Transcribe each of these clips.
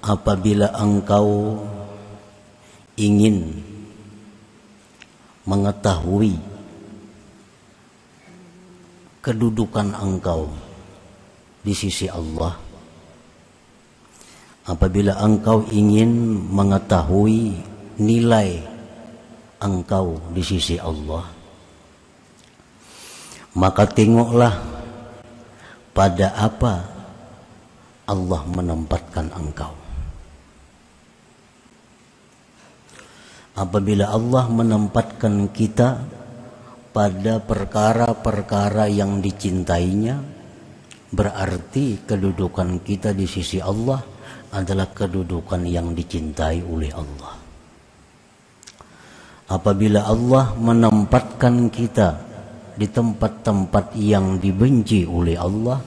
apabila engkau ingin mengetahui kedudukan engkau di sisi Allah, apabila engkau ingin mengetahui nilai engkau di sisi Allah, maka tengoklah pada apa Allah menempatkan engkau. Apabila Allah menempatkan kita pada perkara-perkara yang dicintainya, berarti kedudukan kita di sisi Allah adalah kedudukan yang dicintai oleh Allah. Apabila Allah menempatkan kita di tempat-tempat yang dibenci oleh Allah,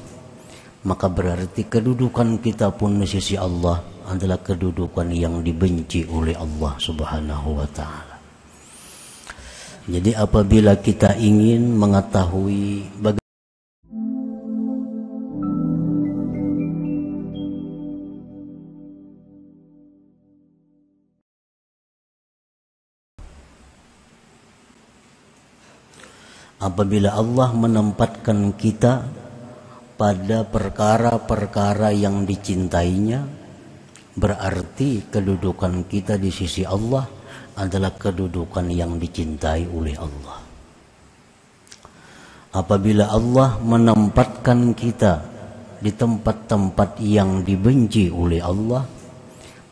maka berarti kedudukan kita pun di sisi Allah adalah kedudukan yang dibenci oleh Allah Subhanahu wa ta'ala. Jadi apabila kita ingin mengetahui apabila Allah menempatkan kita pada perkara-perkara yang dicintainya, berarti kedudukan kita di sisi Allah adalah kedudukan yang dicintai oleh Allah. Apabila Allah menempatkan kita di tempat-tempat yang dibenci oleh Allah,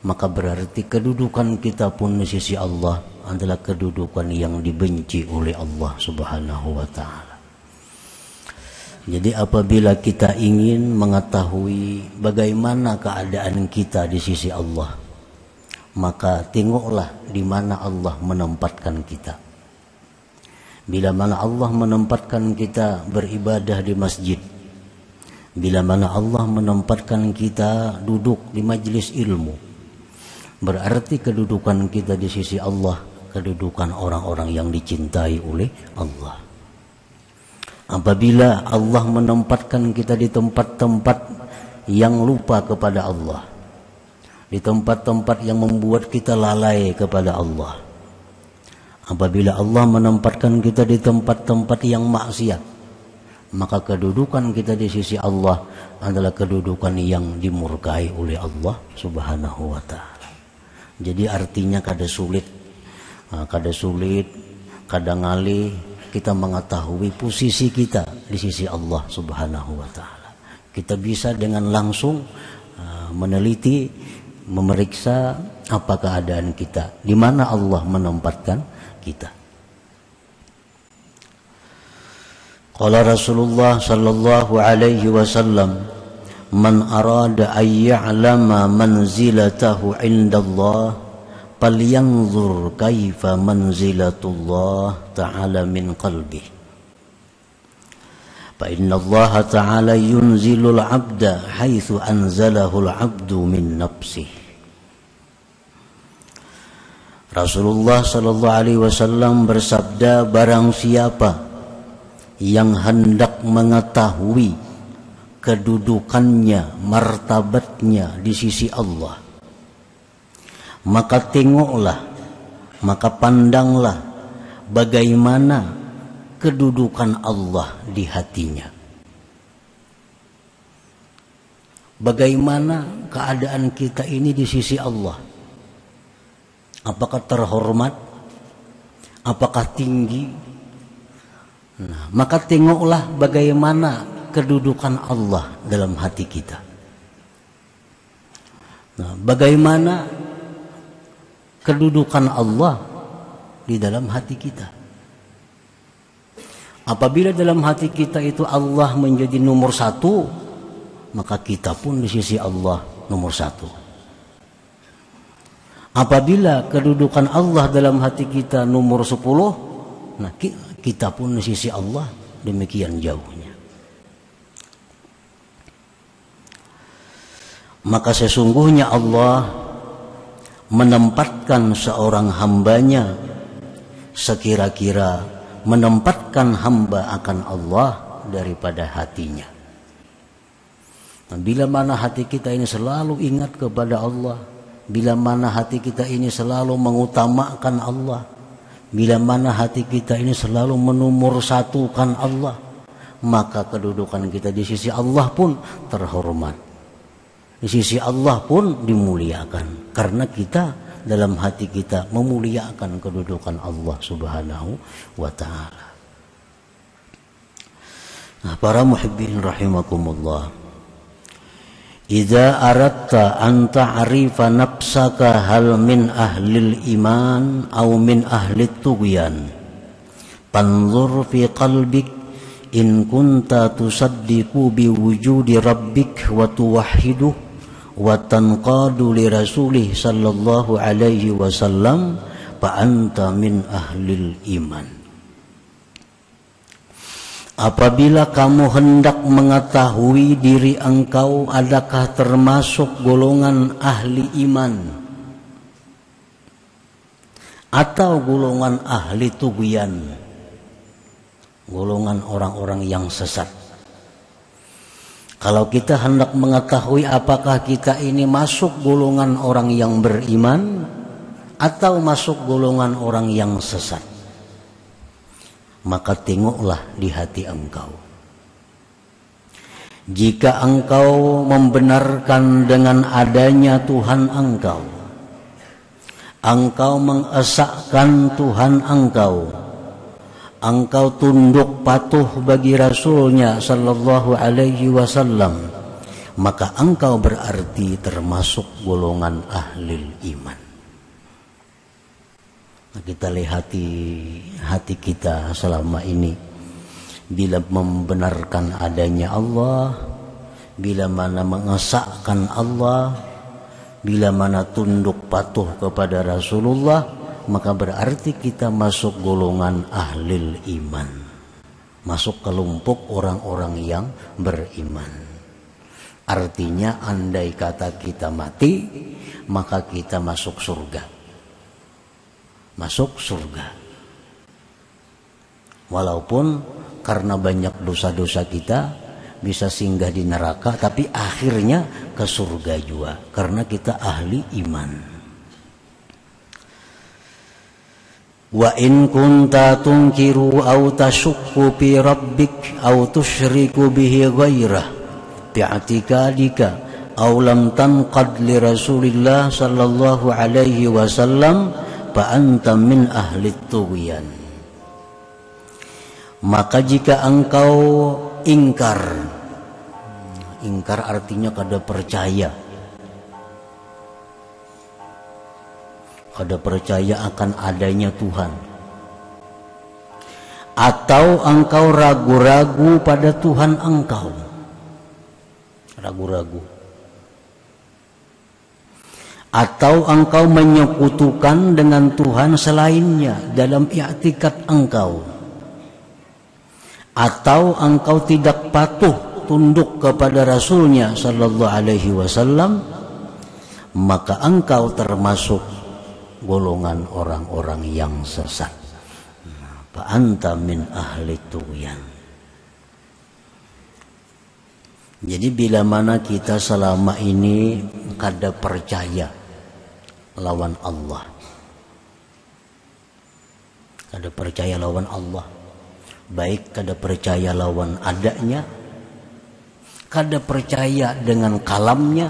maka berarti kedudukan kita pun di sisi Allah adalah kedudukan yang dibenci oleh Allah Subhanahu wa ta'ala. Jadi apabila kita ingin mengetahui bagaimana keadaan kita di sisi Allah, maka tengoklah di mana Allah menempatkan kita. Bila mana Allah menempatkan kita beribadah di masjid, bila mana Allah menempatkan kita duduk di majelis ilmu, berarti kedudukan kita di sisi Allah kedudukan orang-orang yang dicintai oleh Allah. Apabila Allah menempatkan kita di tempat-tempat yang lupa kepada Allah, di tempat-tempat yang membuat kita lalai kepada Allah, apabila Allah menempatkan kita di tempat-tempat yang maksiat, maka kedudukan kita di sisi Allah adalah kedudukan yang dimurkai oleh Allah Subhanahu wa ta'ala. Jadi artinya kada sulit, kadang ngalih kita mengetahui posisi kita di sisi Allah Subhanahu wa ta'ala. Kita bisa dengan langsung meneliti, memeriksa apa keadaan kita, di mana Allah menempatkan kita. Qala Rasulullah sallallahu alaihi wasallam, man arada ay ya'lama manzilatahu 'indallah falyanzur kaifa manzilatullah ta'ala min qalbi. Fa inna Allah ta'ala yunzilul 'abda haitsu anzalahul 'abdu min nafsihi. Rasulullah sallallahu alaihi wasallam bersabda, barang siapa yang hendak mengetahui kedudukannya, martabatnya di sisi Allah, maka tengoklah, maka pandanglah bagaimana kedudukan Allah di hatinya. Bagaimana keadaan kita ini di sisi Allah? Apakah terhormat? Apakah tinggi? Nah, maka tengoklah bagaimana kedudukan Allah dalam hati kita. Nah, bagaimana kedudukan Allah di dalam hati kita. Apabila dalam hati kita itu Allah menjadi nomor satu, maka kita pun di sisi Allah nomor satu. Apabila kedudukan Allah dalam hati kita nomor 10, nah kita pun di sisi Allah demikian jauhnya. Maka sesungguhnya Allah menempatkan seorang hambanya sekira-kira menempatkan hamba akan Allah daripada hatinya. Bila mana hati kita ini selalu ingat kepada Allah, bila mana hati kita ini selalu mengutamakan Allah, bila mana hati kita ini selalu menomorsatukan Allah, maka kedudukan kita di sisi Allah pun terhormat, di sisi Allah pun dimuliakan, karena kita dalam hati kita memuliakan kedudukan Allah Subhanahu wa ta'ala. Nah, para muhibbin rahimakumullah, idza aradta an ta'rifa nafsaka hal min ahlil iman aw min ahlit tughyan fanzur fi qalbik in kunta tusaddiqu bi wujudi rabbik wa tuwahhidu wa tanqadu li rasulih sallallahu alaihi wasallam fa anta min ahlil iman. Apabila kamu hendak mengetahui diri engkau adakah termasuk golongan ahli iman atau golongan ahli tughyan, golongan orang-orang yang sesat. Kalau kita hendak mengetahui apakah kita ini masuk golongan orang yang beriman atau masuk golongan orang yang sesat, maka tengoklah di hati engkau. Jika engkau membenarkan dengan adanya Tuhan engkau, engkau mengesahkan Tuhan engkau, engkau tunduk patuh bagi Rasulnya sallallahu alaihi wasallam, maka engkau berarti termasuk golongan ahlil iman. Kita lihat hati kita selama ini, bila membenarkan adanya Allah, bila mana mengesahkan Allah, bila mana tunduk patuh kepada Rasulullah, maka berarti kita masuk golongan ahlil iman, masuk kelompok orang-orang yang beriman. Artinya andai kata kita mati, maka kita masuk surga. Masuk surga. Walaupun karena banyak dosa-dosa kita bisa singgah di neraka, tapi akhirnya ke surga juga karena kita ahli iman. Wa in kunta tunkiru aw tashukku fi rabbik aw tusyriku bihi ghairah bi'atikadika aw lam tanqad li Rasulillah sallallahu alaihi wasallam fa anta min ahli tughyan. Maka jika engkau ingkar artinya kada percaya akan adanya Tuhan, atau engkau ragu-ragu pada Tuhan engkau, ragu-ragu, atau engkau menyekutukan dengan Tuhan selainnya dalam i'tikad engkau, atau engkau tidak patuh tunduk kepada Rasulnya sallallahu alaihi wasallam, maka engkau termasuk golongan orang-orang yang sesat. Fa anta min ahli tughyan. Jadi bila mana kita selama ini kada percaya lawan Allah, kada percaya lawan Allah, baik kada percaya lawan adanya, kada percaya dengan kalamnya,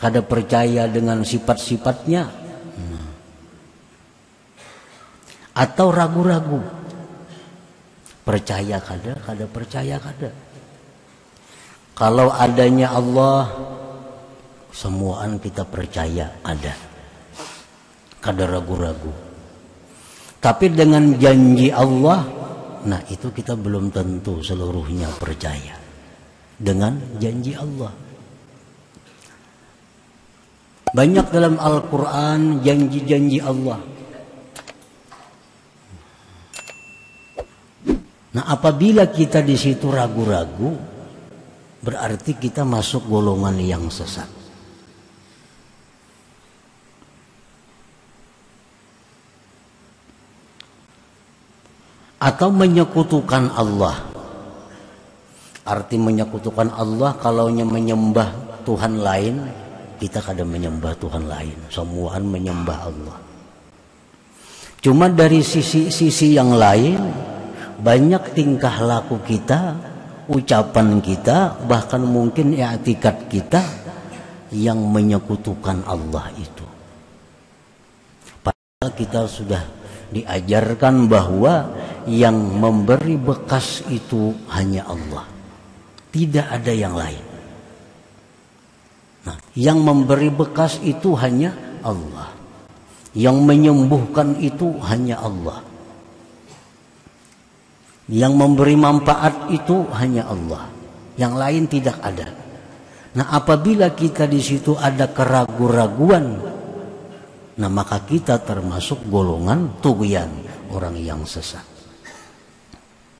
kada percaya dengan sifat-sifatnya, atau ragu-ragu, percaya kada percaya kada. Kalau adanya Allah, semuaan kita percaya ada, kada ragu-ragu. Tapi dengan janji Allah, nah itu kita belum tentu seluruhnya percaya dengan janji Allah. Banyak dalam Al-Quran janji-janji Allah. Nah, apabila kita di situ ragu-ragu, berarti kita masuk golongan yang sesat. Atau menyekutukan Allah, Arti menyekutukan Allah, kalaunya menyembah Tuhan lain, kita kadang menyembah Tuhan lain. Semuaan menyembah Allah. Cuma dari sisi yang lain, banyak tingkah laku kita, ucapan kita, bahkan mungkin i'tikad kita yang menyekutukan Allah itu. Padahal kita sudah diajarkan bahwa yang memberi bekas itu hanya Allah, tidak ada yang lain. Nah, yang memberi bekas itu hanya Allah, yang menyembuhkan itu hanya Allah, yang memberi manfaat itu hanya Allah, yang lain tidak ada. Nah, apabila kita di situ ada keraguan-raguan, nah maka kita termasuk golongan tughyan, orang yang sesat.